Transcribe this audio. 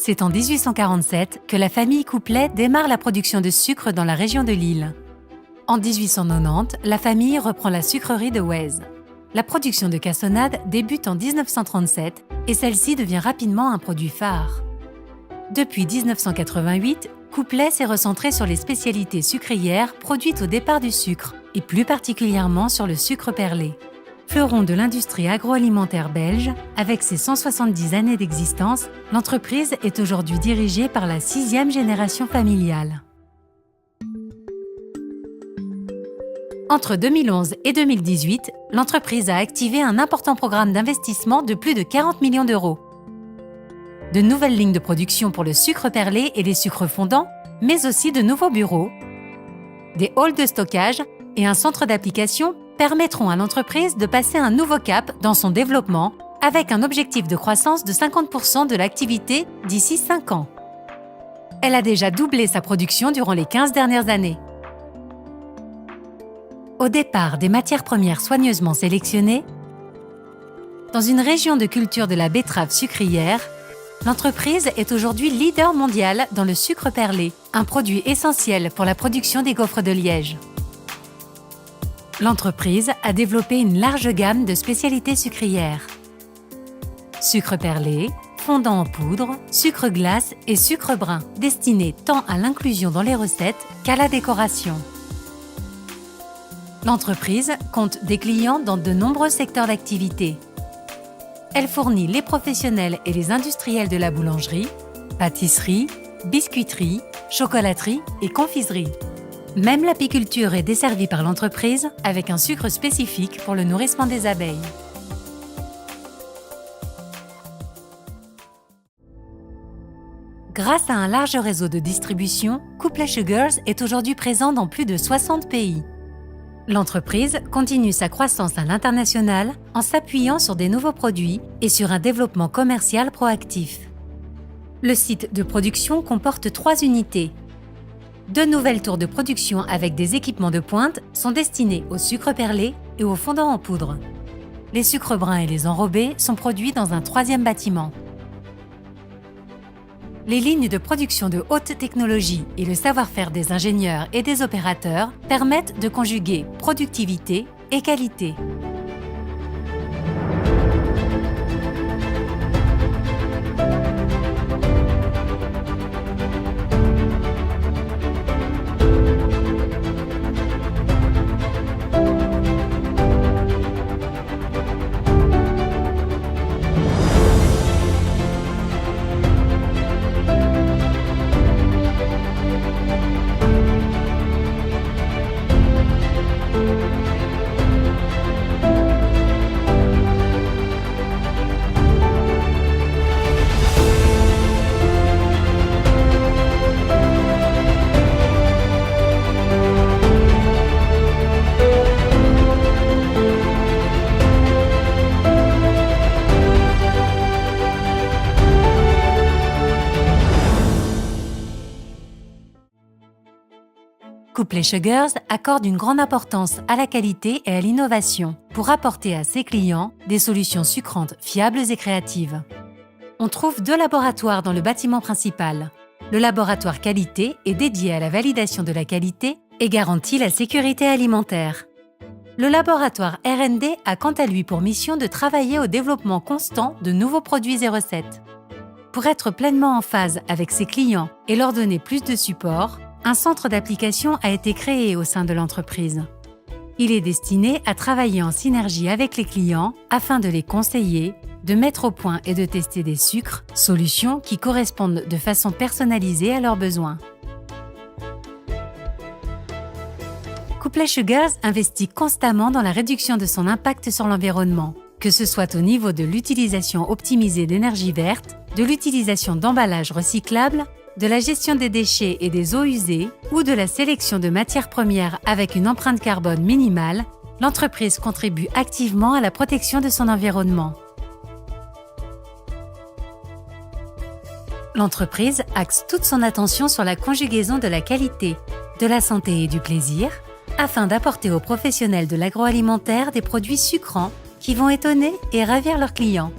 C'est en 1847 que la famille Couplet démarre la production de sucre dans la région de Lille. En 1890, la famille reprend la sucrerie de Wèze. La production de cassonade débute en 1937 et celle-ci devient rapidement un produit phare. Depuis 1988, Couplet s'est recentré sur les spécialités sucrières produites au départ du sucre et plus particulièrement sur le sucre perlé. Fleuron de l'industrie agroalimentaire belge, avec ses 170 années d'existence, l'entreprise est aujourd'hui dirigée par la 6e génération familiale. Entre 2011 et 2018, l'entreprise a activé un important programme d'investissement de plus de 40 millions d'euros. De nouvelles lignes de production pour le sucre perlé et les sucres fondants, mais aussi de nouveaux bureaux, des halls de stockage et un centre d'application permettront à l'entreprise de passer un nouveau cap dans son développement avec un objectif de croissance de 50% de l'activité d'ici 5 ans. Elle a déjà doublé sa production durant les 15 dernières années. Au départ des matières premières soigneusement sélectionnées, dans une région de culture de la betterave sucrière, l'entreprise est aujourd'hui leader mondial dans le sucre perlé, un produit essentiel pour la production des gaufres de Liège. L'entreprise a développé une large gamme de spécialités sucrières. Sucre perlé, fondant en poudre, sucre glace et sucre brun, destinés tant à l'inclusion dans les recettes qu'à la décoration. L'entreprise compte des clients dans de nombreux secteurs d'activité. Elle fournit les professionnels et les industriels de la boulangerie, pâtisserie, biscuiterie, chocolaterie et confiserie. Même l'apiculture est desservie par l'entreprise avec un sucre spécifique pour le nourrissement des abeilles. Grâce à un large réseau de distribution, Couplet Sugars est aujourd'hui présent dans plus de 60 pays. L'entreprise continue sa croissance à l'international en s'appuyant sur des nouveaux produits et sur un développement commercial proactif. Le site de production comporte 3 unités. 2 nouvelles tours de production avec des équipements de pointe sont destinés au sucre perlé et au fondant en poudre. Les sucres bruns et les enrobés sont produits dans un 3e bâtiment. Les lignes de production de haute technologie et le savoir-faire des ingénieurs et des opérateurs permettent de conjuguer productivité et qualité. Couplet Sugars accorde une grande importance à la qualité et à l'innovation pour apporter à ses clients des solutions sucrantes fiables et créatives. On trouve 2 laboratoires dans le bâtiment principal. Le laboratoire qualité est dédié à la validation de la qualité et garantit la sécurité alimentaire. Le laboratoire R&D a quant à lui pour mission de travailler au développement constant de nouveaux produits et recettes. Pour être pleinement en phase avec ses clients et leur donner plus de support, un centre d'application a été créé au sein de l'entreprise. Il est destiné à travailler en synergie avec les clients afin de les conseiller, de mettre au point et de tester des sucres, solutions qui correspondent de façon personnalisée à leurs besoins. Couplet Sugars investit constamment dans la réduction de son impact sur l'environnement, que ce soit au niveau de l'utilisation optimisée d'énergie verte, de l'utilisation d'emballages recyclables, de la gestion des déchets et des eaux usées ou de la sélection de matières premières avec une empreinte carbone minimale, l'entreprise contribue activement à la protection de son environnement. L'entreprise axe toute son attention sur la conjugaison de la qualité, de la santé et du plaisir, afin d'apporter aux professionnels de l'agroalimentaire des produits sucrants qui vont étonner et ravir leurs clients.